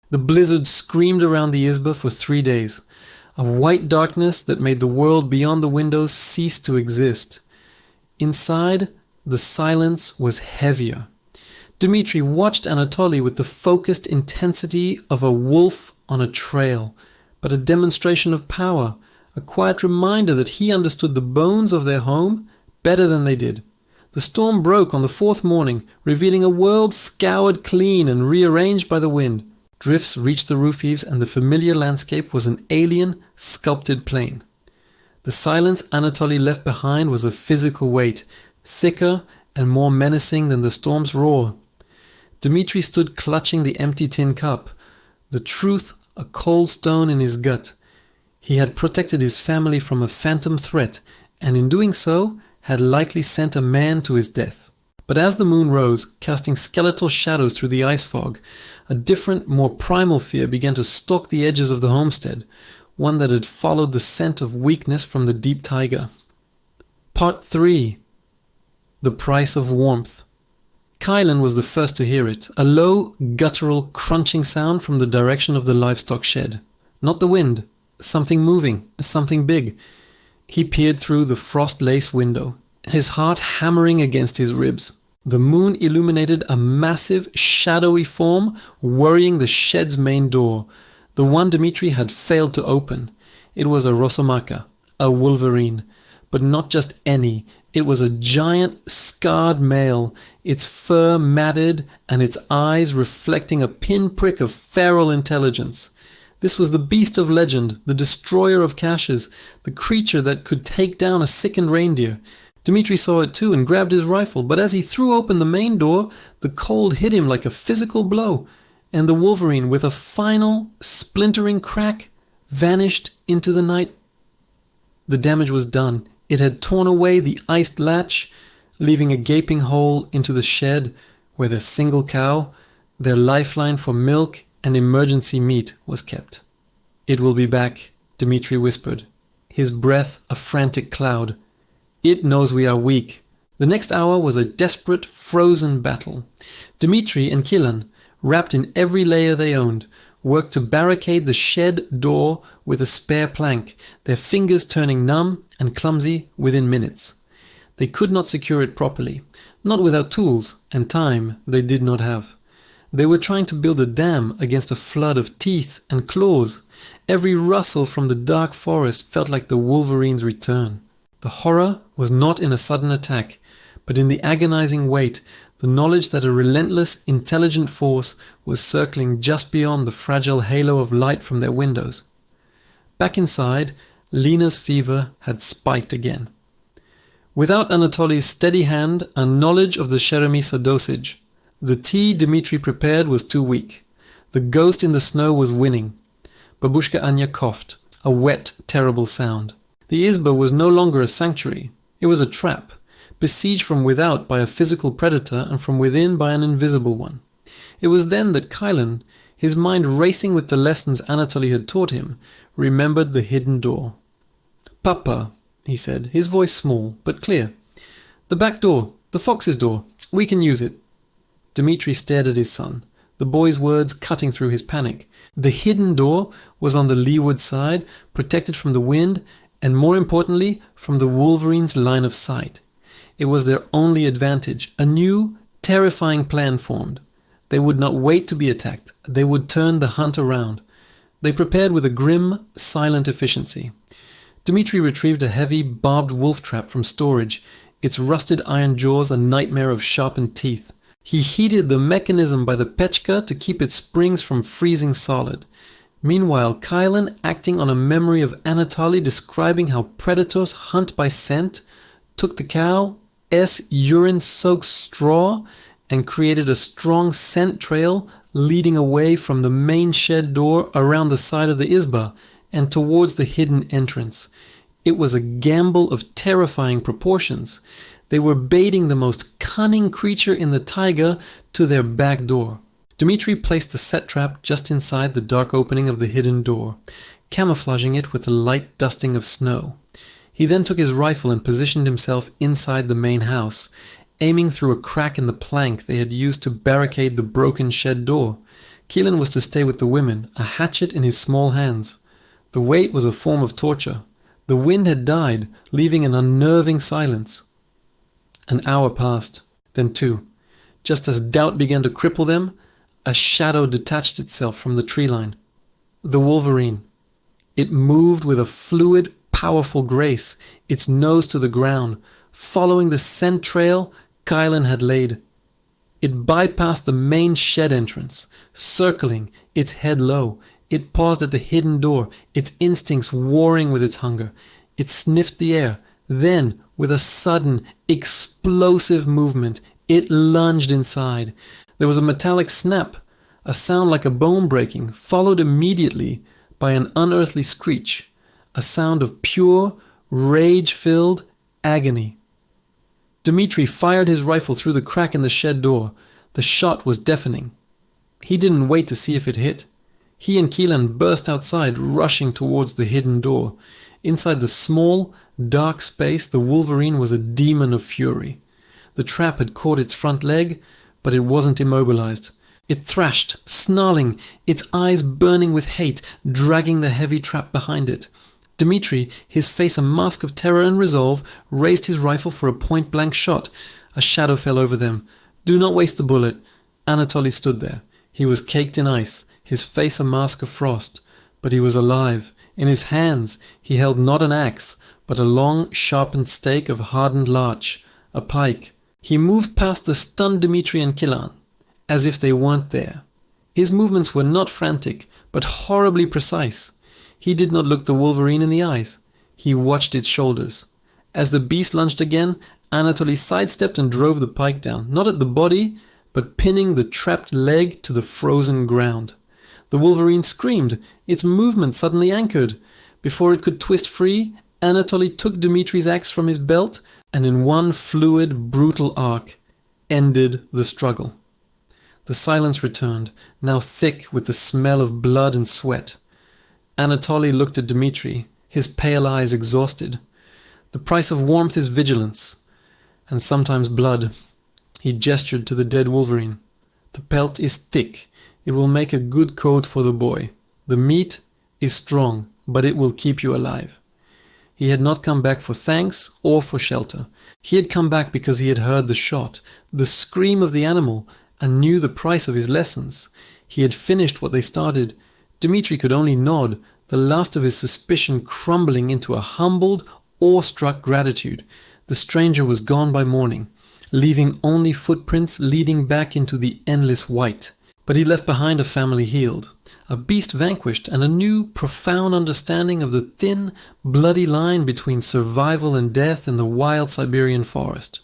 The blizzard screamed around the Izba for 3 days, a white darkness that made the world beyond the windows cease to exist. Inside, the silence was heavier. Dmitri watched Anatoly with the focused intensity of a wolf on a trail, but a demonstration of power, a quiet reminder that he understood the bones of their home better than they did. The storm broke on the 4th morning, revealing a world scoured clean and rearranged by the wind. Drifts reached the roof eaves, and the familiar landscape was an alien, sculpted plain. The silence Anatoly left behind was a physical weight, thicker and more menacing than the storm's roar. Dmitri stood clutching the empty tin cup, the truth a cold stone in his gut. He had protected his family from a phantom threat, and in doing so, had likely sent a man to his death. But as the moon rose, casting skeletal shadows through the ice fog, a different, more primal fear began to stalk the edges of the homestead, one that had followed the scent of weakness from the deep taiga. Part 3. The Price of Warmth. Kylan was the first to hear it, a low, guttural, crunching sound from the direction of the livestock shed. Not the wind, something moving, something big. He peered through the frost-lace window, his heart hammering against his ribs. The moon illuminated a massive, shadowy form worrying the shed's main door, the one Dmitri had failed to open. It was a Rosomaka, a wolverine, but not just any. It was a giant, scarred male, its fur matted and its eyes reflecting a pinprick of feral intelligence. This was the beast of legend, the destroyer of caches, the creature that could take down a sickened reindeer. Dmitri saw it too and grabbed his rifle, but as he threw open the main door, the cold hit him like a physical blow, and the wolverine, with a final, splintering crack, vanished into the night. The damage was done. It had torn away the iced latch, leaving a gaping hole into the shed where their single cow, their lifeline for milk and emergency meat, was kept. "It will be back," Dmitri whispered, his breath a frantic cloud. "It knows we are weak." The next hour was a desperate, frozen battle. Dmitri and Kylan, wrapped in every layer they owned, worked to barricade the shed door with a spare plank, their fingers turning numb and clumsy within minutes. They could not secure it properly, not without tools and time they did not have. They were trying to build a dam against a flood of teeth and claws. Every rustle from the dark forest felt like the wolverine's return. The horror was not in a sudden attack, but in the agonizing wait, the knowledge that a relentless, intelligent force was circling just beyond the fragile halo of light from their windows. Back inside, Lena's fever had spiked again. Without Anatoly's steady hand and knowledge of the Sheremisa dosage, the tea Dmitri prepared was too weak. The ghost in the snow was winning. Babushka Anya coughed, a wet, terrible sound. The Izba was no longer a sanctuary. It was a trap, besieged from without by a physical predator and from within by an invisible one. It was then that Kylan, his mind racing with the lessons Anatoly had taught him, remembered the hidden door. "Papa," he said, his voice small but clear. "The back door, the fox's door. We can use it." Dmitri stared at his son, the boy's words cutting through his panic. The hidden door was on the leeward side, protected from the wind, and more importantly, from the wolverine's line of sight. It was their only advantage. A new, terrifying plan formed. They would not wait to be attacked. They would turn the hunt around. They prepared with a grim, silent efficiency. Dmitri retrieved a heavy, barbed wolf trap from storage, its rusted iron jaws a nightmare of sharpened teeth. He heated the mechanism by the pechka to keep its springs from freezing solid. Meanwhile, Kylan, acting on a memory of Anatoly describing how predators hunt by scent, took the cow's urine-soaked straw and created a strong scent trail leading away from the main shed door around the side of the Izba and towards the hidden entrance. It was a gamble of terrifying proportions. They were baiting the most cunning creature in the taiga to their back door. Dmitri placed the set trap just inside the dark opening of the hidden door, camouflaging it with a light dusting of snow. He then took his rifle and positioned himself inside the main house, aiming through a crack in the plank they had used to barricade the broken shed door. Keelan was to stay with the women, a hatchet in his small hands. The wait was a form of torture. The wind had died, leaving an unnerving silence. An hour passed, then 2. Just as doubt began to cripple them, a shadow detached itself from the tree line. The wolverine. It moved with a fluid, powerful grace, its nose to the ground, following the scent trail Kylan had laid. It bypassed the main shed entrance, circling, its head low. It paused at the hidden door, its instincts warring with its hunger. It sniffed the air. Then, with a sudden, explosive movement, it lunged inside. There was a metallic snap, a sound like a bone breaking, followed immediately by an unearthly screech, a sound of pure, rage-filled agony. Dmitri fired his rifle through the crack in the shed door. The shot was deafening. He didn't wait to see if it hit. He and Keelan burst outside, rushing towards the hidden door. Inside the small, dark space, the wolverine was a demon of fury. The trap had caught its front leg, but it wasn't immobilized. It thrashed, snarling, its eyes burning with hate, dragging the heavy trap behind it. Dmitri, his face a mask of terror and resolve, raised his rifle for a point-blank shot. A shadow fell over them. Do not waste the bullet. Anatoly stood there. He was caked in ice, his face a mask of frost. But he was alive. In his hands he held not an axe, but a long, sharpened stake of hardened larch, a pike. He moved past the stunned Dmitri and Keelan, as if they weren't there. His movements were not frantic, but horribly precise. He did not look the wolverine in the eyes. He watched its shoulders. As the beast lunged again, Anatoly sidestepped and drove the pike down, not at the body, but pinning the trapped leg to the frozen ground. The wolverine screamed, its movement suddenly anchored. Before it could twist free, Anatoly took Dmitri's axe from his belt and in one fluid, brutal arc, ended the struggle. The silence returned, now thick with the smell of blood and sweat. Anatoly looked at Dmitri, his pale eyes exhausted. The price of warmth is vigilance, and sometimes blood. He gestured to the dead wolverine. The pelt is thick. It will make a good coat for the boy. The meat is strong, but it will keep you alive. He had not come back for thanks or for shelter. He had come back because he had heard the shot, the scream of the animal, and knew the price of his lessons. He had finished what they started. Dmitri could only nod, the last of his suspicion crumbling into a humbled, awestruck gratitude. The stranger was gone by morning, leaving only footprints leading back into the endless white. But he left behind a family healed, a beast vanquished, and a new, profound understanding of the thin, bloody line between survival and death in the wild Siberian forest.